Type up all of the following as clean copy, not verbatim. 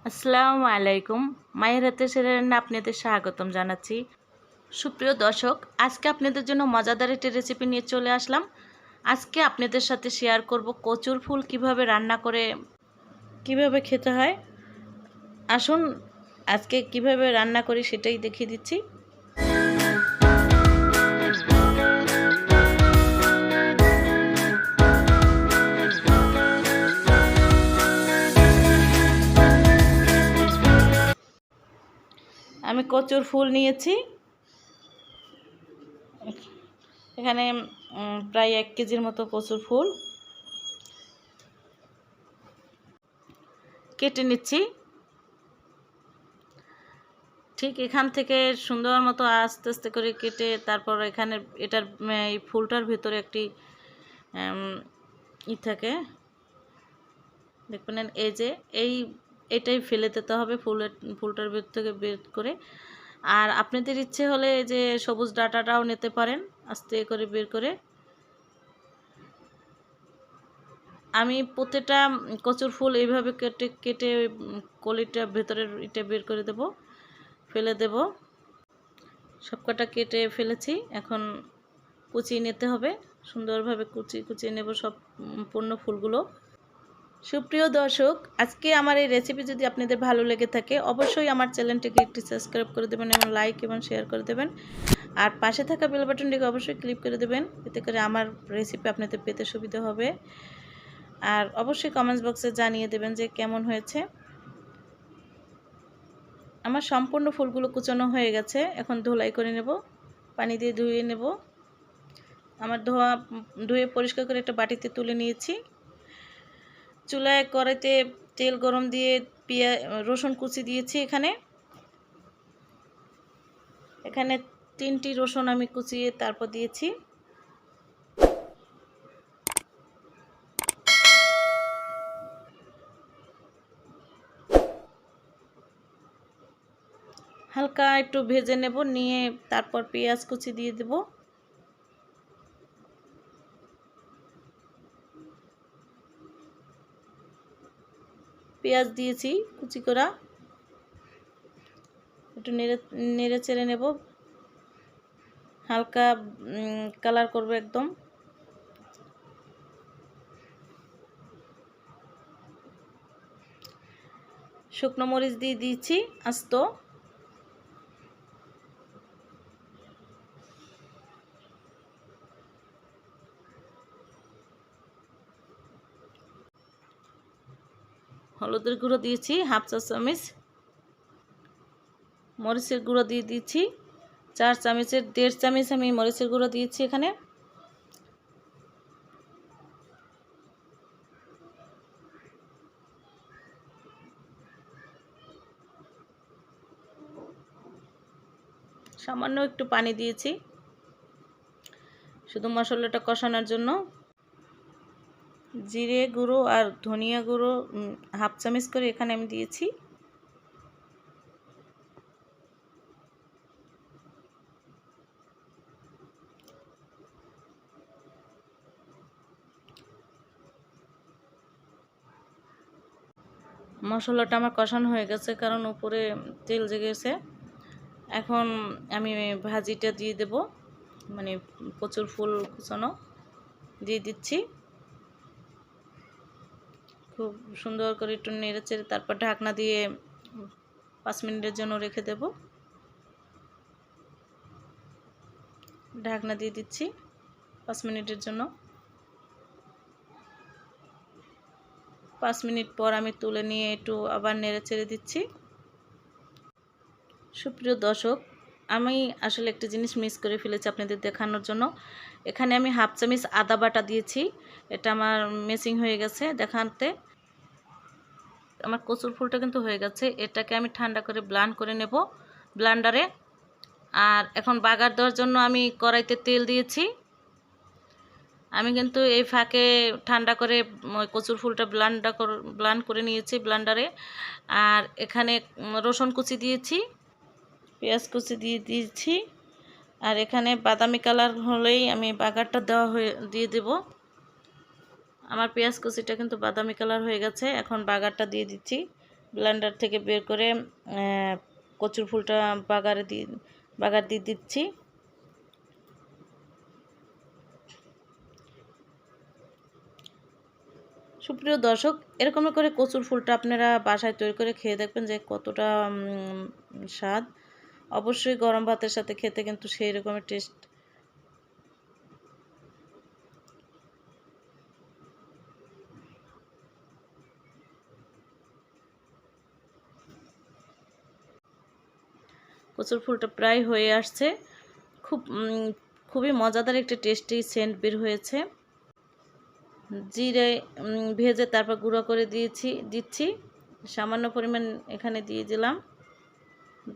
আসসালামু আলাইকুম। মায়ের হাতে সেরে রান্না আপনাদের স্বাগতম জানাচ্ছি। সুপ্রিয় দর্শক, আজকে আপনাদের জন্য মজাদার একটি রেসিপি নিয়ে চলে আসলাম। আজকে আপনাদের সাথে শেয়ার করব কচুর ফুল কিভাবে রান্না করে কিভাবে খেতে হয়। আসুন আজকে কিভাবে রান্না করি সেটাই দেখিয়ে দিচ্ছি। আমি কচুর ফুল নিয়েছি, এখানে প্রায় 1 কেজির মতো কচুর ফুল কেটে নিচ্ছি। ঠিক এখান থেকে সুন্দর মতো আস্তে আস্তে করে কেটে তারপর এখানে এটার এই ফুলটার ভিতরে একটি থাকে, দেখবেন এই যে এটাই ফেলে দিতে হবে ফুলটার ভিতর থেকে বের করে। আর আপনাদের ইচ্ছে হলে এই যে সবুজ ডাঁটাটাও নিতে পারেন, আস্তে করে বের করে। আমি প্রতিটা কচুর ফুল এইভাবে কেটে কেটে কলিটা ভেতরের এটা বের করে দেব, ফেলে দেব। সবকটা কেটে ফেলেছি, এখন কুচিয়ে নিতে হবে। সুন্দরভাবে কুচিয়ে নেব সম্পূর্ণ ফুলগুলো। সুপ্রিয় দর্শক, আজকে আমার এই রেসিপি যদি আপনাদের ভালো লেগে থাকে অবশ্যই আমার চ্যানেলটিকে একটি সাবস্ক্রাইব করে দেবেন এবং লাইক এবং শেয়ার করে দেবেন। আর পাশে থাকা বেল বাটনটিকে অবশ্যই ক্লিক করে দেবেন, এতে করে আমার রেসিপি আপনাদের পেতে সুবিধা হবে। আর অবশ্যই কমেন্টস বক্সে জানিয়ে দেবেন যে কেমন হয়েছে। আমার সম্পূর্ণ ফুলগুলো কুচানো হয়ে গেছে, এখন ধুলাই করে নেব, পানি দিয়ে ধুয়ে নেব। আমার ধুয়ে পরিষ্কার করে একটা বাটিতে তুলে নিয়েছি। চুলায় কড়াইতে তেল গরম দিয়ে রসুন কুচি দিয়েছি। এখানে 3টি রসুন আমি কুচিয়ে তারপর দিয়েছি। হালকা একটু ভেজে নেব, নিয়ে তারপর পেঁয়াজ কুচি দিয়ে দেব। পেঁয়াজ দিয়েছি কুচি করা, একটু নেড়ে চেড়ে নেব, হালকা কালার করব একদম। শুকনো মরিচ দিয়ে দিয়েছি আস্ত। হলুদের গুঁড়ো দিয়েছি 1/2 চা চামচ। মরিচের গুঁড়ো দিয়ে দিয়েছি 4 চামচের 1.5 চামচ আমি মরিচের গুঁড়ো দিয়েছি এখানে। সামান্য একটু পানি দিয়েছি শুধু মশলাটা কষানোর জন্য। জিরে গুঁড়ো আর ধনিয়া গুঁড়ো 1/2 চামচ করে এখানে আমি দিয়েছি। মশলাটা আমার কষানো হয়ে গেছে, কারণ উপরে তেল জেগেছে। এখন আমি ভাজিটা দিয়ে দেব, মানে কচুর ফুল কুচানো দিয়ে দিচ্ছি। খুব সুন্দর করে একটু নেড়ে চেড়ে তারপর ঢাকনা দিয়ে 5 মিনিটের জন্য রেখে দেব। ঢাকনা দিয়ে দিচ্ছি 5 মিনিটের জন্য। 5 মিনিট পর আমি তুলে নিয়ে একটু আবার নেড়ে চেড়ে দিচ্ছি। সুপ্রিয় দর্শক, আমি আসলে একটা জিনিস মিস করে ফেলেছি আপনাদের দেখানোর জন্য। এখানে আমি 1/2 চামচ আদা বাটা দিয়েছি, এটা আমার মিসিং হয়ে গেছে দেখাতে। আমার কচুর ফুলটা কিন্তু হয়ে গেছে, এটাকে আমি ঠান্ডা করে ব্লান্ড করে নেব ব্লান্ডারে। আর এখন বাগার দেওয়ার জন্য আমি কড়াইতে তেল দিয়েছি। আমি কিন্তু এই ফাঁকে ঠান্ডা করে কচুর ফুলটা ব্লান্ড করে নিয়েছি ব্লান্ডারে। আর এখানে রসুন কুচি দিয়েছি, পেঁয়াজ কুচি দিয়ে দিয়েছি। আর এখানে বাদামি কালার হলেই আমি বাগারটা দিয়ে দেব। আমার পেঁয়াজ কুচিটা কিন্তু বাদামি কালার হয়ে গেছে, এখন বাগারটা দিয়ে দিচ্ছি। ব্লেন্ডার থেকে বের করে কচুর ফুলটা বাগার দিয়ে দিচ্ছি। সুপ্রিয় দর্শক, এরকম করে কচুর ফুলটা আপনারা বাসায় তৈরি করে খেয়ে দেখবেন যে কতটা স্বাদ। অবশ্যই গরম ভাতের সাথে খেতে কিন্তু সেই রকমের টেস্ট। কচুর ফুলটা প্রায় হয়ে আসছে। খুবই মজাদার একটা টেস্টি সেন্ট বের হয়েছে। জিরে ভেজে তারপর গুঁড়ো করে দিচ্ছি সামান্য পরিমাণ এখানে দিয়ে দিলাম,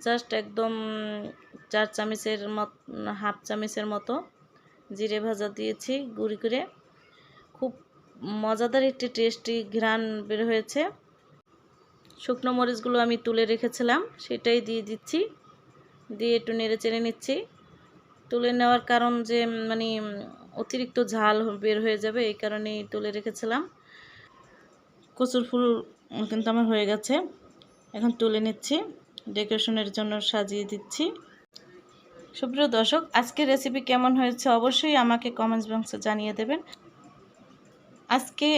জাস্ট একদম 4 চামচের মতো, হাফ চামচের মতো জিরে ভাজা দিয়েছি গুঁড়ি করে। খুব মজাদার একটি টেস্টি ঘ্রাণ বের হয়েছে। শুকনো মরিচগুলো আমি তুলে রেখেছিলাম, সেটাই দিয়ে দিচ্ছি, দিয়ে একটু নেড়ে চেড়ে নিচ্ছি। তুলে নেওয়ার কারণ যে মানে অতিরিক্ত ঝাল বের হয়ে যাবে, এই কারণেই তুলে রেখেছিলাম। কচুর ফুল কিন্তু আমার হয়ে গেছে, এখন তুলে নিচ্ছি, ডেকোরেশনের জন্য সাজিয়ে দিচ্ছি। সুপ্রিয় দর্শক, আজকের রেসিপি কেমন হয়েছে অবশ্যই আমাকে কমেন্টস বক্সে জানিয়ে দেবেন। আজকে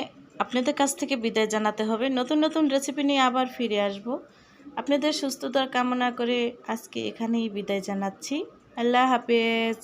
আপনাদের কাছ থেকে বিদায় জানাতে হবে, নতুন নতুন রেসিপি নিয়ে আবার ফিরে আসব। আপনাদের সুস্থতার কামনা করে আজকে এখানেই বিদায় জানাচ্ছি। আল্লাহ হাফেজ।